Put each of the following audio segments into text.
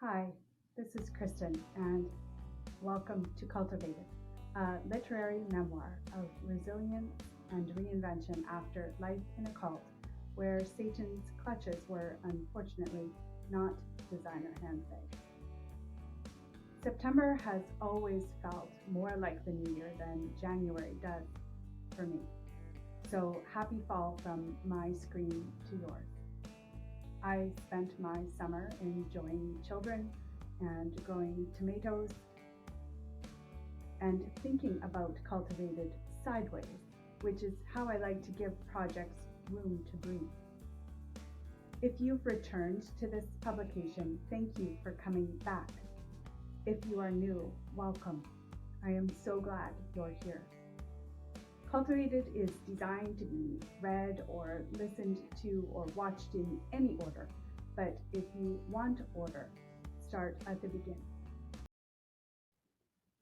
Hi, this is Kristen, and welcome to Cultivated, a literary memoir of resilience and reinvention after life in a cult where Satan's clutches were unfortunately not designer handbags. September has always felt more like the new year than January does for me. So happy fall from my screen to yours. I spent my summer enjoying children and growing tomatoes and thinking about Cultivated sideways, which is how I like to give projects room to breathe. If you've returned to this publication, thank you for coming back. If you are new, welcome. I am so glad you're here. Cultivated is designed to be read or listened to or watched in any order, but if you want order, start at the beginning.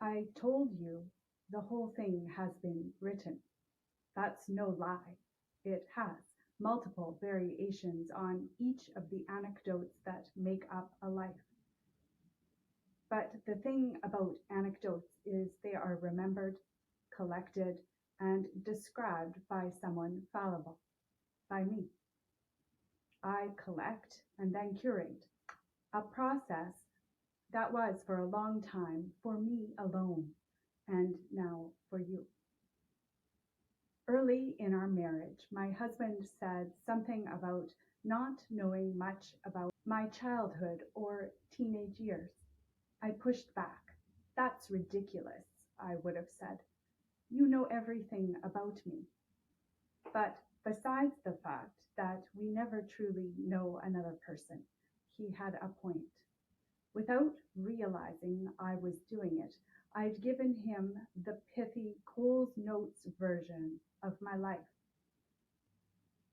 I told you the whole thing has been written. That's no lie. It has multiple variations on each of the anecdotes that make up a life. But the thing about anecdotes is they are remembered, collected, and described by someone fallible, by me. I collect and then curate, a process that was for a long time for me alone, and now for you. Early in our marriage, my husband said something about not knowing much about my childhood or teenage years. I pushed back. That's ridiculous, I would have said. You know everything about me. But besides the fact that we never truly know another person, he had a point. Without realizing I was doing it, I'd given him the pithy Cole's Notes version of my life.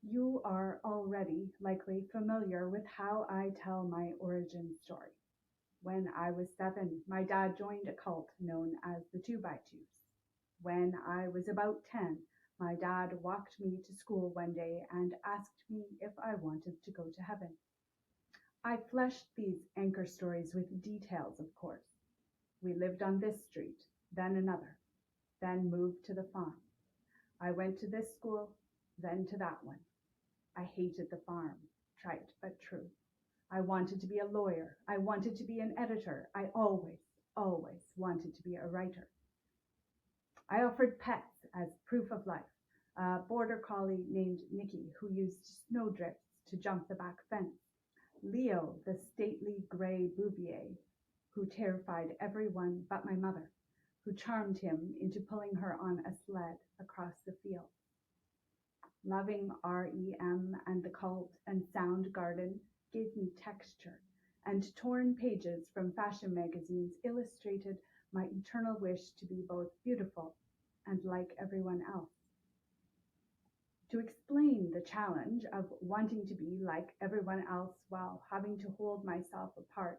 You are already likely familiar with how I tell my origin story. When I was 7, my dad joined a cult known as the 2x2s. When I was about 10, my dad walked me to school one day and asked me if I wanted to go to heaven. I fleshed these anchor stories with details, of course. We lived on this street, then another, then moved to the farm. I went to this school, then to that one. I hated the farm, trite but true. I wanted to be a lawyer. I wanted to be an editor. I always wanted to be a writer. I offered pets as proof of life. A border collie named Nicky who used snowdrifts to jump the back fence. Leo, the stately gray Bouvier, who terrified everyone but my mother, who charmed him into pulling her on a sled across the field. Loving REM and the Cult and Soundgarden gave me texture, and torn pages from fashion magazines illustrated my eternal wish to be both beautiful and like everyone else. To explain the challenge of wanting to be like everyone else while having to hold myself apart,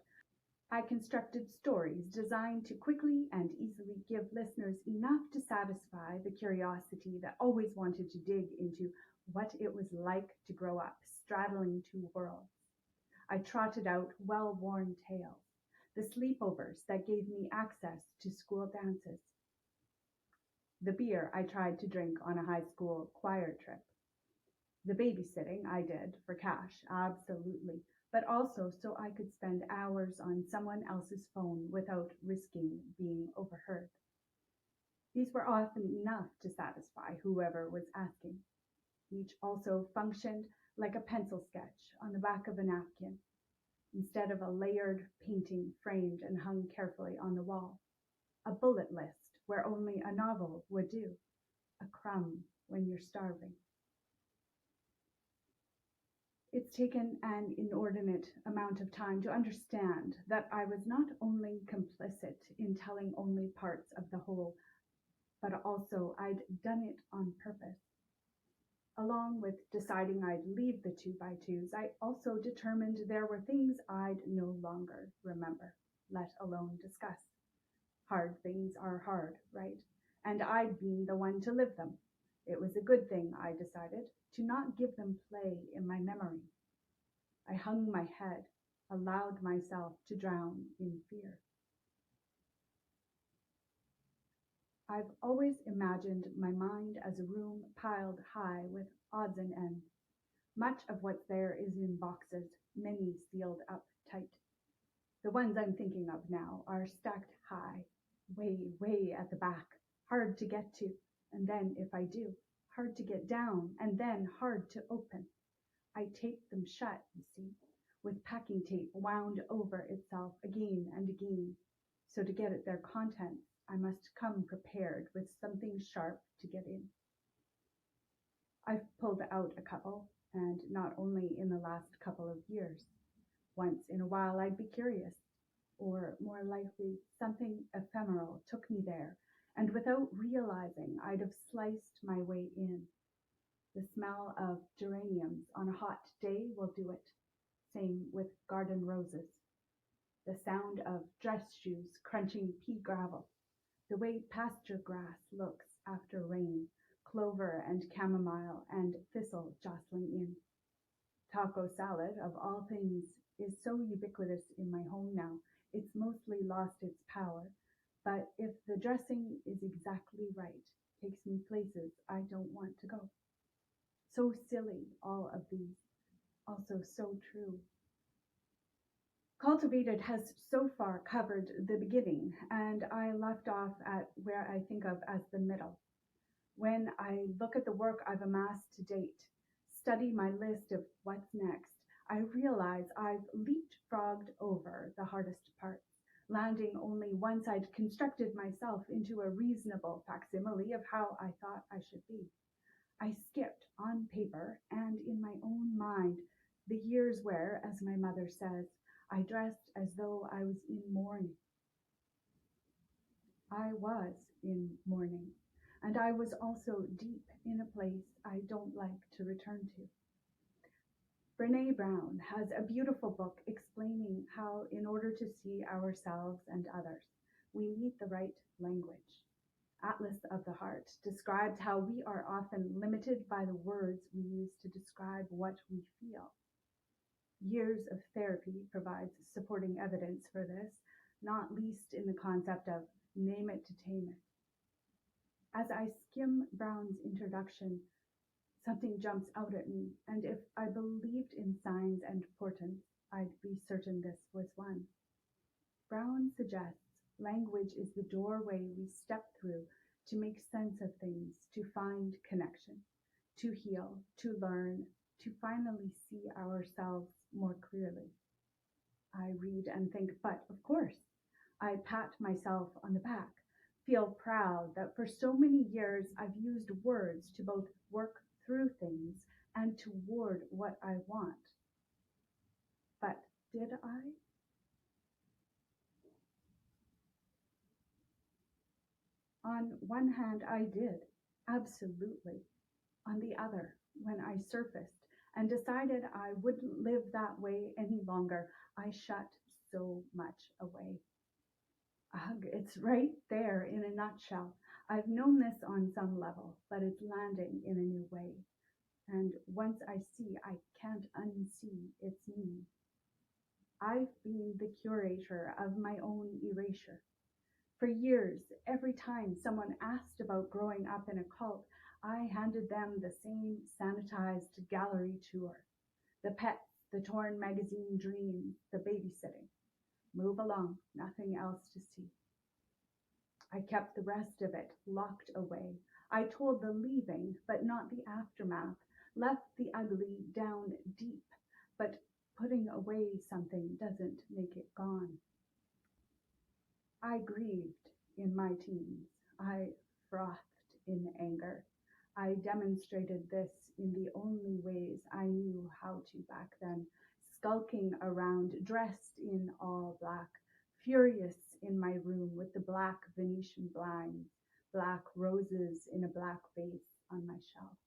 I constructed stories designed to quickly and easily give listeners enough to satisfy the curiosity that always wanted to dig into what it was like to grow up straddling two worlds. I trotted out well-worn tales, the sleepovers that gave me access to school dances, the beer I tried to drink on a high school choir trip, the babysitting I did for cash, absolutely, but also so I could spend hours on someone else's phone without risking being overheard. These were often enough to satisfy whoever was asking. Each also functioned like a pencil sketch on the back of a napkin, instead of a layered painting framed and hung carefully on the wall. A bullet list where only a novel would do. A crumb when you're starving. It's taken an inordinate amount of time to understand that I was not only complicit in telling only parts of the whole, but also I'd done it on purpose. Along with deciding I'd leave the 2x2s, I also determined there were things I'd no longer remember, let alone discuss. Hard things are hard, right? And I'd been the one to live them. It was a good thing, I decided, to not give them play in my memory. I hung my head. allowed myself to drown in fear. I've always imagined my mind as a room piled high with odds and ends. Much of what's there is in boxes, many sealed up tight. The ones I'm thinking of now are stacked high, way, way at the back, hard to get to, and then, if I do, hard to get down, and then hard to open. I tape them shut, you see, with packing tape wound over itself again and again. So to get at their contents, I must come prepared with something sharp to get in. I've pulled out a couple, and not only in the last couple of years. Once in a while I'd be curious, or more likely something ephemeral took me there, and without realizing I'd have sliced my way in. The smell of geraniums on a hot day will do it. Same with garden roses. The sound of dress shoes crunching pea gravel. The way pasture grass looks after rain, clover and chamomile and thistle jostling in. Taco salad, of all things, is so ubiquitous in my home now, it's mostly lost its power. But if the dressing is exactly right, takes me places I don't want to go. So silly, all of these, also so true. Cultivated has so far covered the beginning, and I left off at where I think of as the middle. When I look at the work I've amassed to date, study my list of what's next, I realize I've leapfrogged over the hardest parts, landing only once I'd constructed myself into a reasonable facsimile of how I thought I should be. I skipped on paper and in my own mind the years where, as my mother says, I dressed as though I was in mourning. I was in mourning, and I was also deep in a place I don't like to return to. Brene Brown has a beautiful book explaining how, in order to see ourselves and others, we need the right language. Atlas of the Heart describes how we are often limited by the words we use to describe what we feel. Years of therapy provides supporting evidence for this, not least in the concept of name it to tame it. As I skim Brown's introduction, something jumps out at me, and if I believed in signs and portents, I'd be certain this was one. Brown suggests language is the doorway we step through to make sense of things, to find connection, to heal, to learn, to finally see ourselves more clearly. I read and think, but of course, I pat myself on the back, feel proud that for so many years I've used words to both work through things and toward what I want. But did I? On one hand, I did, absolutely. On the other, when I surfaced and decided I wouldn't live that way any longer, I shut so much away. Ugh, it's right there in a nutshell. I've known this on some level, but it's landing in a new way. And once I see, I can't unsee it's me. I've been the curator of my own erasure. For years, every time someone asked about growing up in a cult, I handed them the same sanitized gallery tour. The pets, the torn magazine dreams, the babysitting. Move along, nothing else to see. I kept the rest of it locked away. I told the leaving, but not the aftermath. Left the ugly down deep, but putting away something doesn't make it gone. I grieved in my teens. I frothed in anger. I demonstrated this in the only ways I knew how to back then, skulking around, dressed in all black, furious in my room with the black Venetian blinds, black roses in a black vase on my shelf.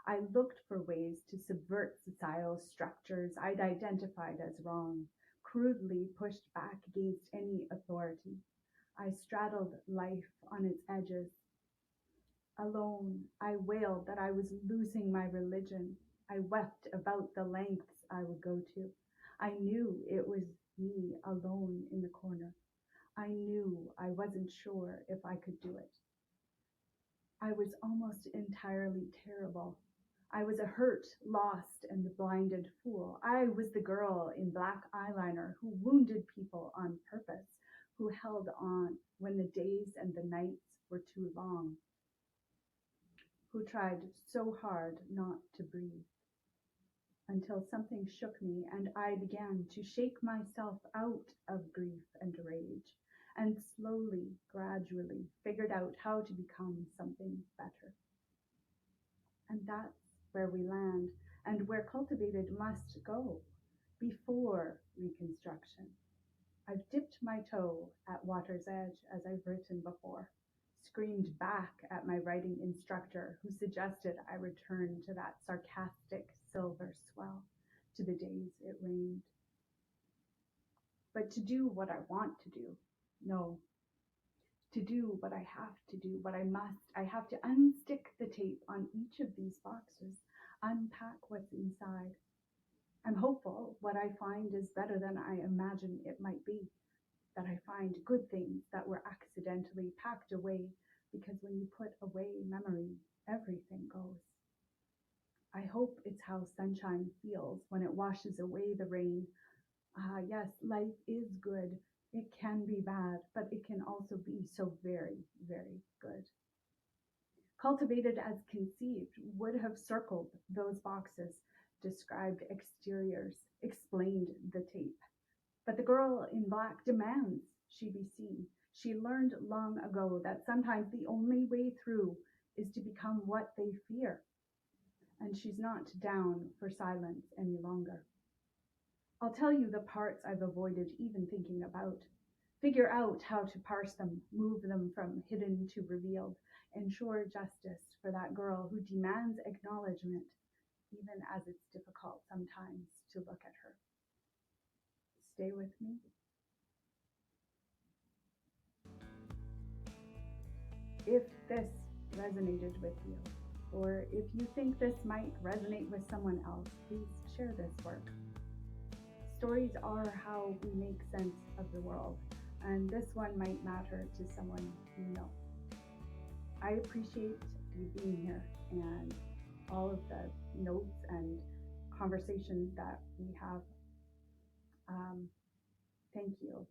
I looked for ways to subvert societal structures I'd identified as wrong, crudely pushed back against any authority. I straddled life on its edges. Alone, I wailed that I was losing my religion. I wept about the lengths I would go to. I knew it was me alone in the corner. I knew I wasn't sure if I could do it. I was almost entirely terrible. I was a hurt, lost, and blinded fool. I was the girl in black eyeliner who wounded people on purpose, who held on when the days and the nights were too long, who tried so hard not to breathe, until something shook me and I began to shake myself out of grief and rage, and slowly, gradually figured out how to become something better. And that's where we land, and where Cultivated must go before reconstruction. I've dipped my toe at water's edge, as I've written before, screamed back at my writing instructor who suggested I return to that sarcastic silver swell, to the days it rained. But to do what I want to do, no, to do what I have to do, what I must. I have to unstick the tape on each of these boxes, unpack what's inside. I'm hopeful what I find is better than I imagine it might be, that I find good things that were accidentally packed away, because when you put away memory, everything goes. I hope it's how sunshine feels when it washes away the rain. Ah, yes, life is good. It can be bad, but it can also be so very, very good. Cultivated as conceived would have circled those boxes, described exteriors, explained the tape. But the girl in black demands she be seen. She learned long ago that sometimes the only way through is to become what they fear. And she's not down for silence any longer. I'll tell you the parts I've avoided even thinking about. Figure out how to parse them, move them from hidden to revealed, ensure justice for that girl who demands acknowledgement, even as it's difficult sometimes to look at her. Stay with me. If this resonated with you, or if you think this might resonate with someone else, please share this work. Stories are how we make sense of the world, and this one might matter to someone you know. I appreciate you being here and all of the notes and conversation that we have. Thank you.